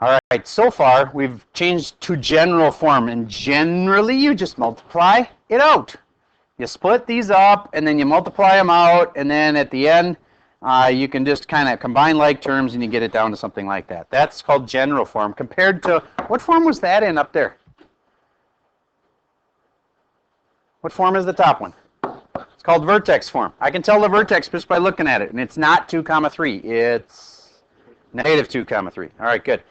All right, so far we've changed to general form, and generally you just multiply it out. You split these up, and then you multiply them out, and then at the end, you can just kind of combine like terms, and you get it down to something like that. That's called general form, compared to, what form was that in up there? What form is the top one? It's called vertex form. I can tell the vertex just by looking at it, and it's not 2 comma 3. It's negative 2 comma 3. All right, good.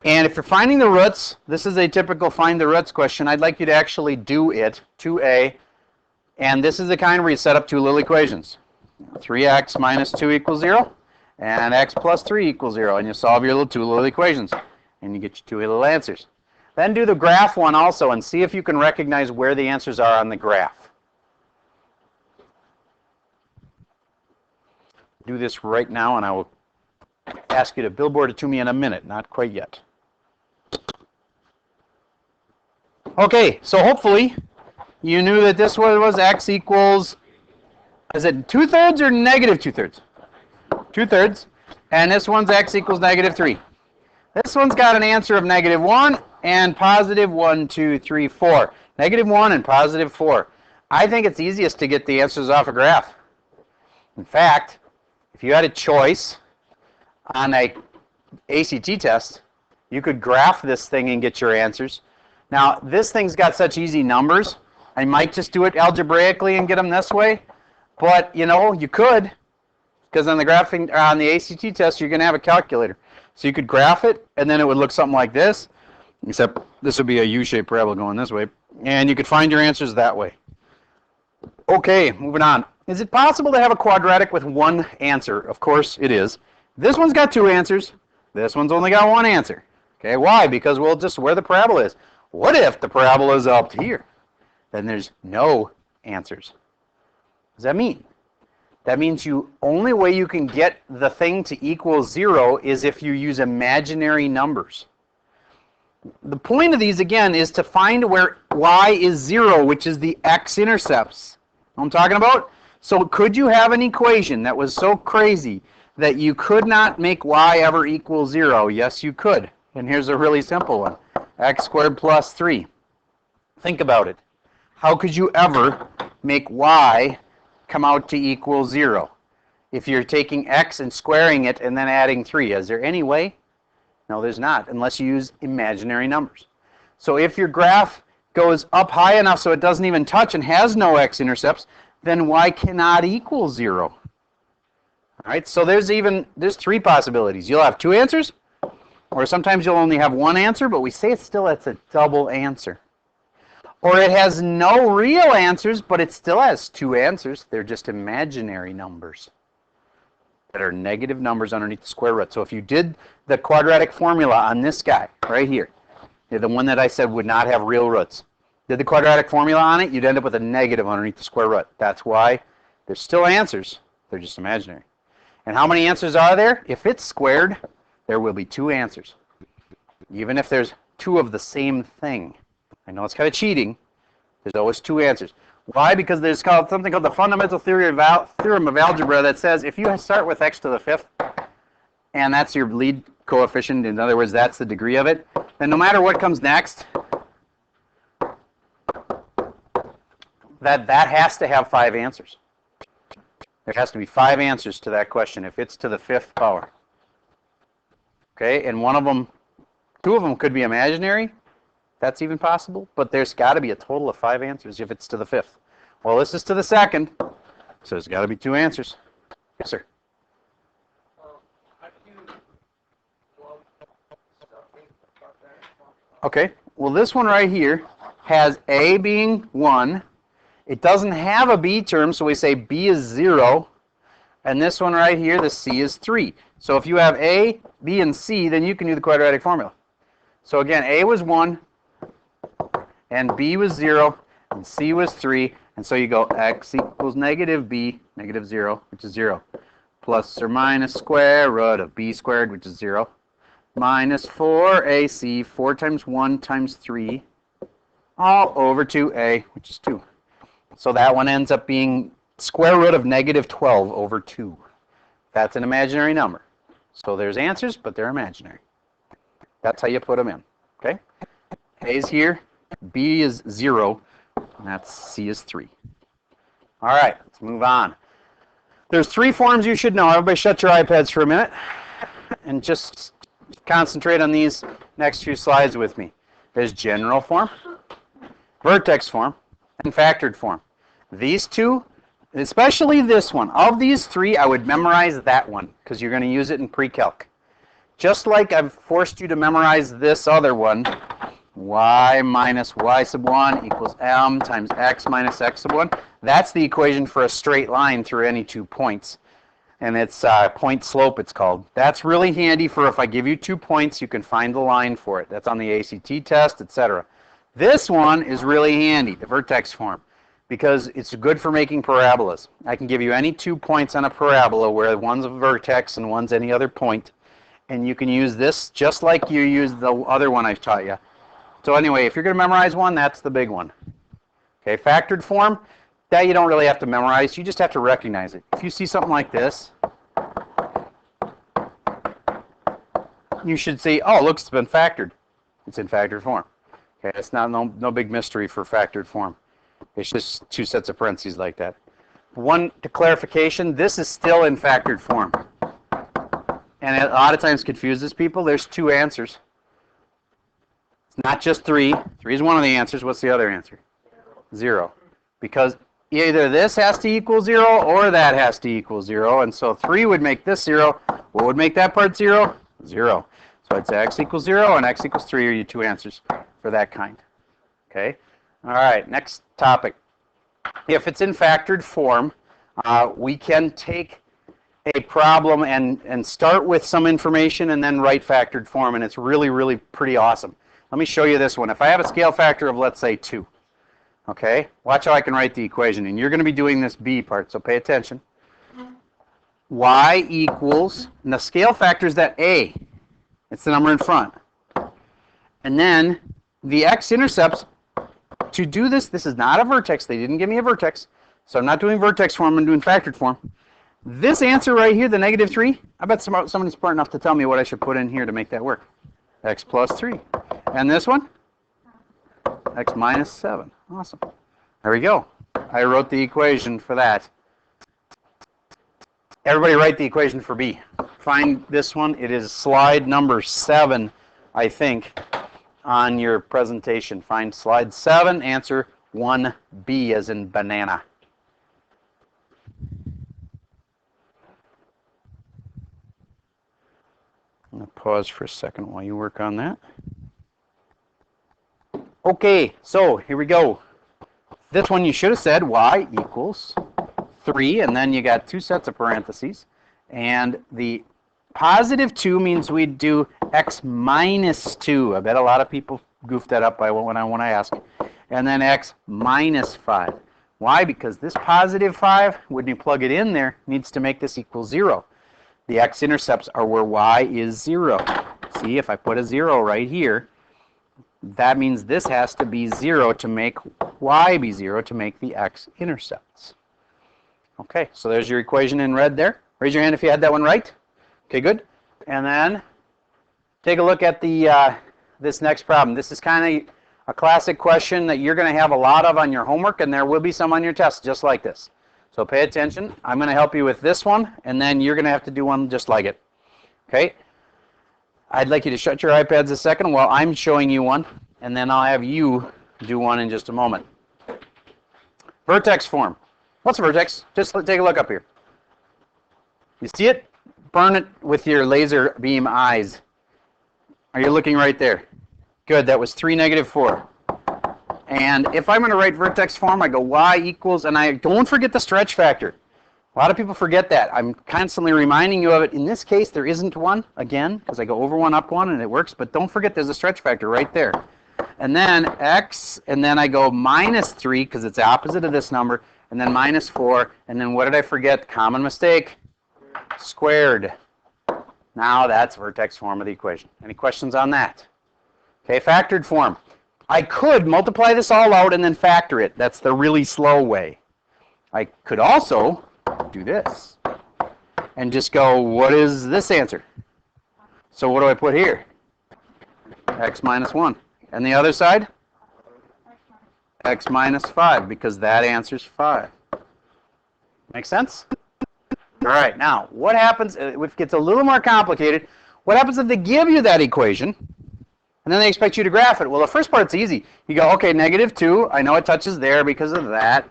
And if you're finding the roots, this is a typical find the roots question. I'd like you to actually do it, 2a. And this is the kind where you set up two little equations. 3x minus 2 equals 0, and x plus 3 equals 0. And you solve your two little equations, and you get your two little answers. Then do the graph one also, and see if you can recognize where the answers are on the graph. Do this right now, and I will ask you to billboard it to me in a minute. Not quite yet. Okay, so hopefully you knew that this one was x equals, is it 2/3 or negative 2/3? 2/3. And this one's x equals negative 3. This one's got an answer of negative 1 and positive 1, 2, 3, 4. Negative 1 and positive 4. I think it's easiest to get the answers off a graph. In fact, if you had a choice on a ACT test, you could graph this thing and get your answers. Now, this thing's got such easy numbers. I might just do it algebraically and get them this way, but you know, you could, because on the graphing, on the ACT test, you're going to have a calculator. So you could graph it, and then it would look something like this, except this would be a U-shaped parabola going this way, and you could find your answers that way. Okay, moving on. Is it possible to have a quadratic with one answer? Of course it is. This one's got two answers. This one's only got one answer. Okay, why? Because we'll just where the parabola is. What if the parabola is up here? Then there's no answers. What does that mean? That means you only way you can get the thing to equal 0 is if you use imaginary numbers. The point of these, again, is to find where y is 0, which is the x-intercepts. Know what I'm talking about? So could you have an equation that was so crazy that you could not make y ever equal 0? Yes, you could. And here's a really simple one. X squared plus 3. Think about it. How could you ever make y come out to equal 0 if you're taking x and squaring it and then adding 3? Is there any way? No, there's not, unless you use imaginary numbers. So if your graph goes up high enough so it doesn't even touch and has no x-intercepts, then y cannot equal 0. All right, so there's three possibilities. You'll have two answers, or sometimes you'll only have one answer, but we say it's a double answer. Or it has no real answers, but it still has two answers. They're just imaginary numbers that are negative numbers underneath the square root. So if you did the quadratic formula on this guy right here, the one that I said would not have real roots, did the quadratic formula on it, you'd end up with a negative underneath the square root. That's why there's still answers. They're just imaginary. And how many answers are there? If it's squared, there will be two answers, even if there's two of the same thing. I know it's kind of cheating. There's always two answers. Why? Because there's something called the fundamental theorem of algebra that says if you start with x to the 5th, and that's your lead coefficient, in other words, that's the degree of it, then no matter what comes next, that has to have 5 answers. There has to be 5 answers to that question if it's to the 5th power. Okay, and two of them could be imaginary. That's even possible, but there's got to be a total of 5 answers if it's to the 5th. Well, this is to the 2nd, so there's got to be 2 answers. Yes, sir. Okay, well, this one right here has a being 1. It doesn't have a b term, so we say b is 0. And this one right here, the c is 3. So if you have a, b, and c, then you can do the quadratic formula. So again, a was 1. And b was 0, and c was 3, and so you go x equals negative b, negative 0, which is 0, plus or minus square root of b squared, which is 0, minus 4ac, 4 times 1 times 3, all over 2a, which is 2. So that one ends up being square root of negative 12 over 2. That's an imaginary number. So there's answers, but they're imaginary. That's how you put them in. Okay? A is here, B is 0, and that's C is 3. All right, let's move on. There's 3 forms you should know. Everybody shut your iPads for a minute and just concentrate on these next few slides with me. There's general form, vertex form, and factored form. These two, especially this one, of these 3, I would memorize that one because you're going to use it in pre-calc. Just like I've forced you to memorize this other one, y minus y sub 1 equals m times x minus x sub 1. That's the equation for a straight line through any 2 points. And it's point slope, it's called. That's really handy for if I give you 2 points, you can find the line for it. That's on the ACT test, etc. This one is really handy, the vertex form, because it's good for making parabolas. I can give you any 2 points on a parabola where one's a vertex and one's any other point. And you can use this just like you used the other one I taught you. So anyway, if you're going to memorize one, that's the big one. Okay, factored form, that you don't really have to memorize. You just have to recognize it. If you see something like this, you should say, oh, look, it's been factored. It's in factored form. Okay, it's not no big mystery for factored form. It's just 2 sets of parentheses like that. One to clarification, this is still in factored form. And it a lot of times confuses people. There's 2 answers. It's not just 3. 3 is one of the answers. What's the other answer? 0. Because either this has to equal 0 or that has to equal 0. And so 3 would make this 0. What would make that part 0? 0. So I'd say x equals 0 and x equals 3 are your 2 answers for that kind. Okay? All right, next topic. If it's in factored form, we can take a problem and start with some information and then write factored form, and it's really, really pretty awesome. Let me show you this one. If I have a scale factor of, let's say, 2, okay, watch how I can write the equation, and you're going to be doing this B part, so pay attention. Y equals, and the scale factor is that A. It's the number in front. And then the x-intercepts, to do this, this is not a vertex. They didn't give me a vertex, so I'm not doing vertex form, I'm doing factored form. This answer right here, the -3, I bet somebody's smart enough to tell me what I should put in here to make that work. X plus 3. And this one? X minus 7. Awesome. There we go. I wrote the equation for that. Everybody write the equation for B. Find this one. It is slide number 7, I think, on your presentation. Find slide 7, answer 1B as in banana. I'm going to pause for a second while you work on that. Okay, so here we go. This one you should have said y equals 3, and then you got 2 sets of parentheses. And the positive 2 means we'd do x minus 2. I bet a lot of people goofed that up when I ask. And then x minus 5. Why? Because this positive 5, when you plug it in there, needs to make this equal 0. The x-intercepts are where y is 0. See, if I put a 0 right here, that means this has to be 0 to make y be 0 to make the x-intercepts. Okay, so there's your equation in red there. Raise your hand if you had that one right. Okay, good. And then take a look at the this next problem. This is kind of a classic question that you're going to have a lot of on your homework, and there will be some on your test just like this. So pay attention. I'm going to help you with this one, and then you're going to have to do one just like it. Okay? I'd like you to shut your iPads a second while I'm showing you one, and then I'll have you do one in just a moment. Vertex form. What's a vertex? Just take a look up here. You see it? Burn it with your laser beam eyes. Are you looking right there? Good. That was 3, -4. And if I'm going to write vertex form, I go y equals, and I don't forget the stretch factor. A lot of people forget that. I'm constantly reminding you of it. In this case, there isn't one, again, because I go over 1, up 1, and it works. But don't forget there's a stretch factor right there. And then x, and then I go -3, because it's the opposite of this number, and then -4. And then what did I forget? Common mistake. Squared. Now that's vertex form of the equation. Any questions on that? Okay, factored form. I could multiply this all out and then factor it. That's the really slow way. I could also do this and just go, what is this answer? So what do I put here? x minus 1. And the other side? X minus 5, because that answers 5. Make sense? All right, now, what happens, if it gets a little more complicated, what happens if they give you that equation, and then they expect you to graph it? Well, the first part's easy. You go, okay, -2, I know it touches there because of that,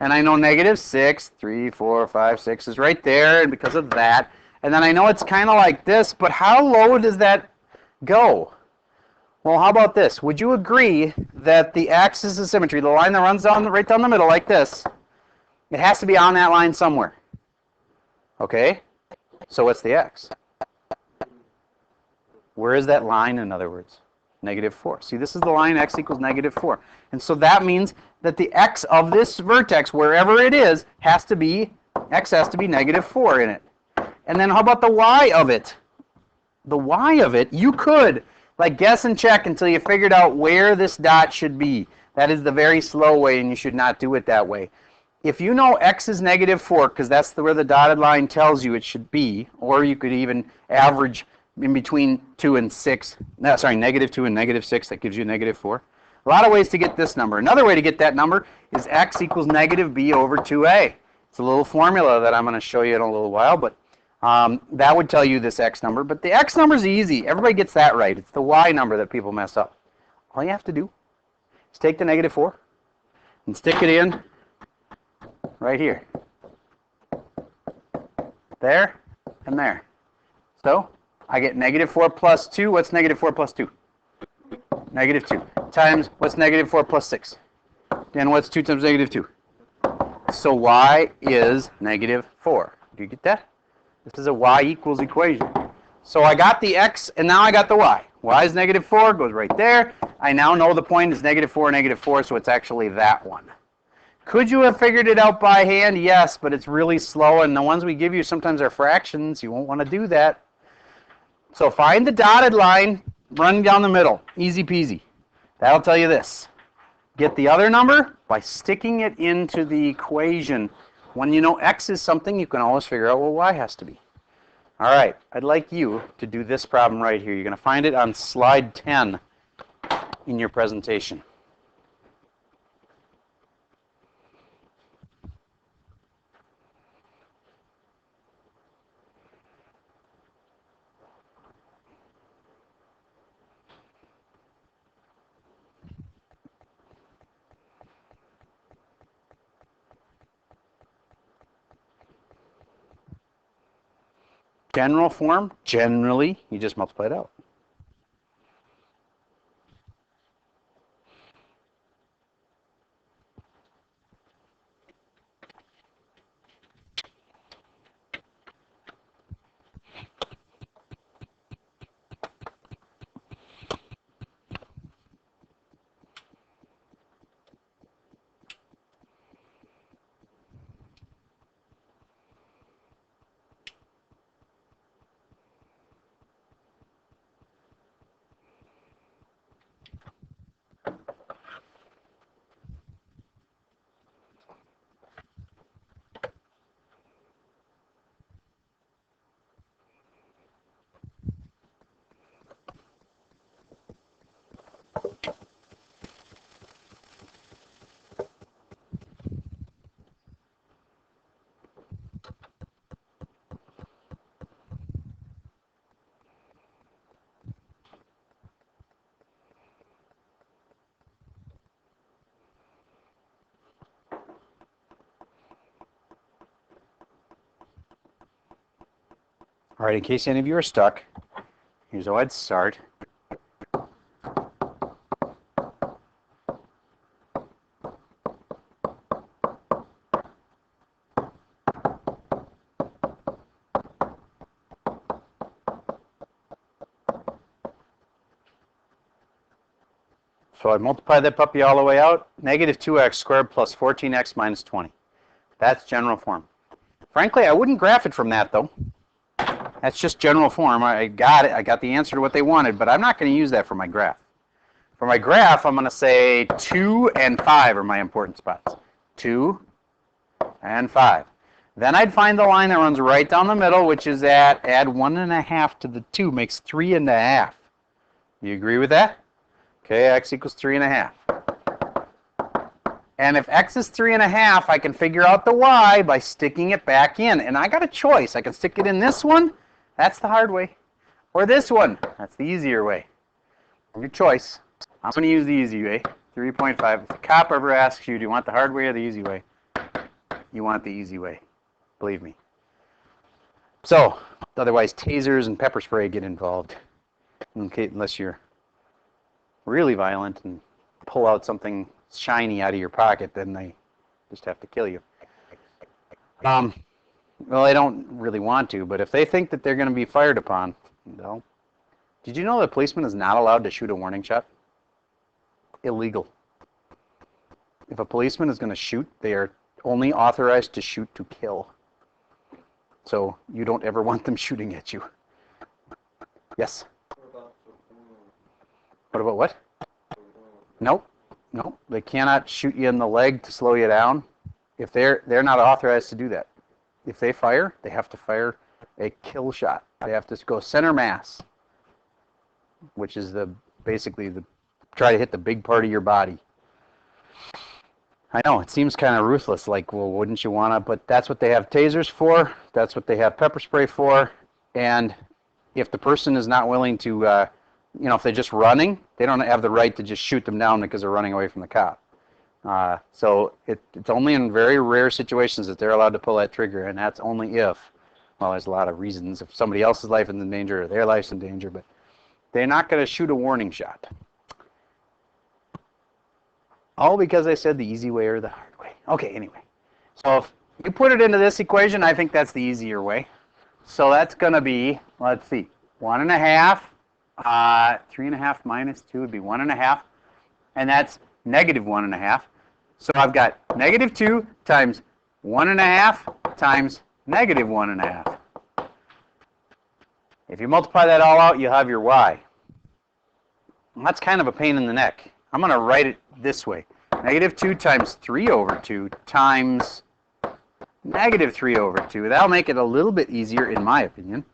and I know -6, 3, 4, 5, 6 is right there, and because of that, and then I know it's kind of like this, but how low does that go? Well, how about this? Would you agree that the axis of symmetry, the line that runs down right down the middle like this, it has to be on that line somewhere? Okay, so what's the x? Where is that line, in other words? -4. See, this is the line x equals -4. And so that means that the x of this vertex, wherever it is, has to be, x has to be -4 in it. And then how about the y of it? The y of it, you could like guess and check until you figured out where this dot should be. That is the very slow way, and you should not do it that way. If you know x is -4, because that's where the dotted line tells you it should be, or you could even average in between 2 and 6. No, sorry, -2 and -6, that gives you -4. A lot of ways to get this number. Another way to get that number is x equals -b over 2a. It's a little formula that I'm going to show you in a little while, but that would tell you this x number. But the x number is easy. Everybody gets that right. It's the y number that people mess up. All you have to do is take the -4 and stick it in right here. There and there. So I get -4 plus 2. What's -4 plus 2? -2. Times what's -4 plus 6? And what's 2 times -2? So y is -4. Do you get that? This is a y equals equation. So I got the x, and now I got the y. Y is -4, goes right there. I now know the point is -4, -4, so it's actually that one. Could you have figured it out by hand? Yes, but it's really slow, and the ones we give you sometimes are fractions. You won't want to do that. So find the dotted line, run down the middle. Easy peasy. That'll tell you this. Get the other number by sticking it into the equation. When you know x is something, you can always figure out what y has to be. All right, I'd like you to do this problem right here. You're going to find it on slide 10 in your presentation. General form, generally, you just multiply it out. All right, in case any of you are stuck, here's how I'd start. So I multiply that puppy all the way out. -2x squared plus 14x minus 20. That's general form. Frankly, I wouldn't graph it from that, though. That's just general form. I got it. I got the answer to what they wanted, but I'm not going to use that for my graph. For my graph, I'm going to say 2 and 5 are my important spots. 2 and 5. Then I'd find the line that runs right down the middle, which is at add 1.5 to the 2 makes 3.5. You agree with that? Okay, x equals 3.5. And if x is 3.5, I can figure out the y by sticking it back in. And I got a choice. I can stick it in this one. That's the hard way. Or this one. That's the easier way. Your choice. I'm going to use the easy way. 3.5. If the cop ever asks you, do you want the hard way or the easy way? You want the easy way. Believe me. So, otherwise tasers and pepper spray get involved. Okay, unless you're really violent and pull out something shiny out of your pocket, then they just have to kill you. Well, they don't really want to, but if they think that they're going to be fired upon, no. Did you know that a policeman is not allowed to shoot a warning shot? Illegal. If a policeman is going to shoot, they are only authorized to shoot to kill. So you don't ever want them shooting at you. Yes? What about what? Nope. Nope. They cannot shoot you in the leg to slow you down. If they're not authorized to do that. If they fire, they have to fire a kill shot. They have to go center mass, which is basically try to hit the big part of your body. I know, it seems kind of ruthless, like, well, wouldn't you want to, but that's what they have tasers for, that's what they have pepper spray for, and if the person is not willing to, if they're just running, they don't have the right to just shoot them down because they're running away from the cop. So it's only in very rare situations that they're allowed to pull that trigger, and that's only if, well, there's a lot of reasons, if somebody else's life is in danger or their life's in danger, but they're not going to shoot a warning shot. All because I said the easy way or the hard way. Okay, anyway. So if you put it into this equation, I think that's the easier way. So that's going to be, let's see, 1.5. 3.5 minus 2 would be 1.5. And that's negative 1.5. So I've got negative 2 times 1.5 times negative 1.5. If you multiply that all out, you'll have your y. And that's kind of a pain in the neck. I'm going to write it this way. Negative 2 times 3 over 2 times negative 3 over 2. That'll make it a little bit easier in my opinion.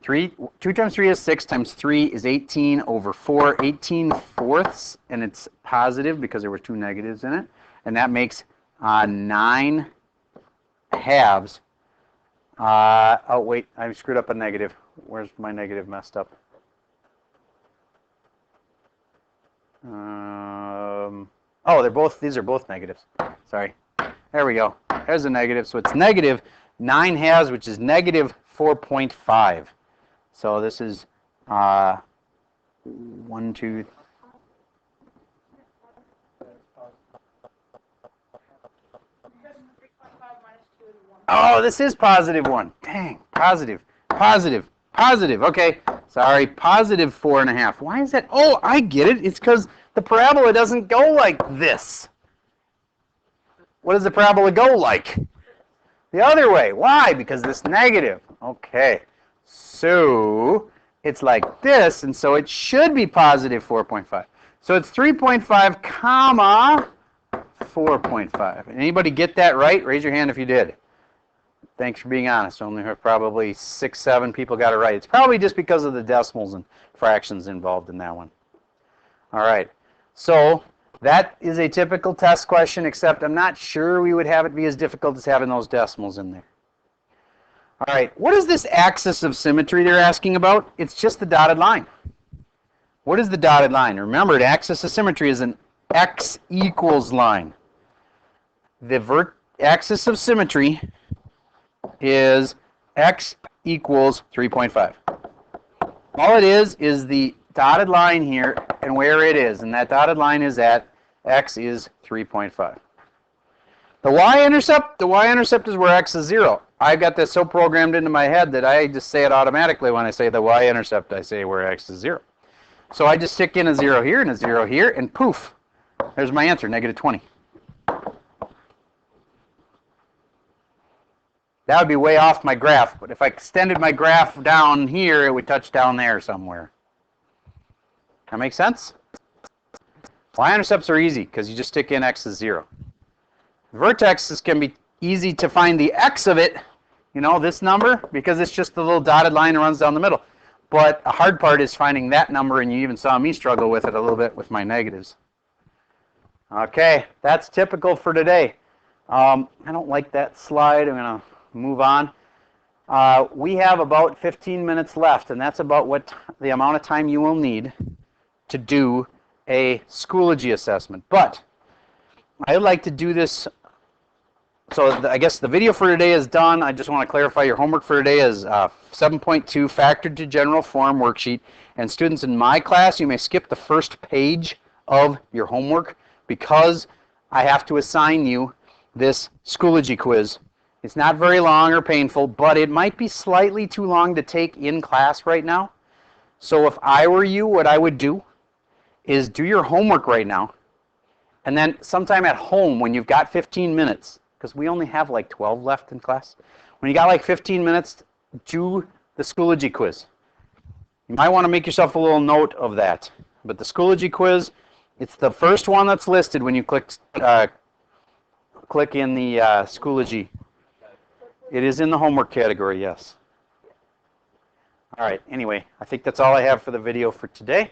2 times 3 is 6 times 3 is 18 over 4. 18 fourths, and it's positive because there were 2 negatives in it. And that makes 9 halves. Oh, wait, I screwed up a negative. Where's my negative messed up? Oh, these are both negatives. Sorry. There we go. There's a negative. So it's negative 9 halves, which is negative 4.5. So this is 1, 2. Oh, this is positive 1. Dang, positive. Okay, sorry, positive 4.5. Why is that? Oh, I get it. It's because the parabola doesn't go like this. What does the parabola go like? The other way. Why? Because this negative. Okay, so it's like this, and so it should be positive 4.5. So it's 3.5 comma 4.5. Anybody get that right? Raise your hand if you did. Thanks for being honest. Only probably 6, 7 people got it right. It's probably just because of the decimals and fractions involved in that one. All right. So that is a typical test question, except I'm not sure we would have it be as difficult as having those decimals in there. All right. What is this axis of symmetry they're asking about? It's just the dotted line. What is the dotted line? Remember, the axis of symmetry is an x equals line. The axis of symmetry is x equals 3.5. All it is the dotted line here and where it is, and that dotted line is at x is 3.5. The y-intercept is where x is 0. I've got this so programmed into my head that I just say it automatically when I say the y-intercept. I say where x is 0. So I just stick in a 0 here and a 0 here, and poof, there's my answer, negative 20. That would be way off my graph, but if I extended my graph down here, it would touch down there somewhere. That make sense? Y-intercepts are easy because you just stick in x is 0. Vertexes can be easy to find the x of it, you know, this number, because it's just the little dotted line that runs down the middle. But a hard part is finding that number, and you even saw me struggle with it a little bit with my negatives. Okay, that's typical for today. I don't like that slide. I'm going to move on. We have about 15 minutes left, and that's about what the amount of time you will need to do a Schoology assessment. But I like to do this. So I guess the video for today is done. I just want to clarify your homework for today is 7.2 Factored to General Form worksheet. And students in my class, you may skip the first page of your homework because I have to assign you this Schoology quiz. It's not very long or painful, but it might be slightly too long to take in class right now. So if I were you, what I would do is do your homework right now. And then sometime at home when you've got 15 minutes, because we only have like 12 left in class. When you got like 15 minutes, do the Schoology quiz. You might want to make yourself a little note of that. But the Schoology quiz, it's the first one that's listed when you click in the Schoology. It is in the homework category, yes. All right, anyway, I think that's all I have for the video for today.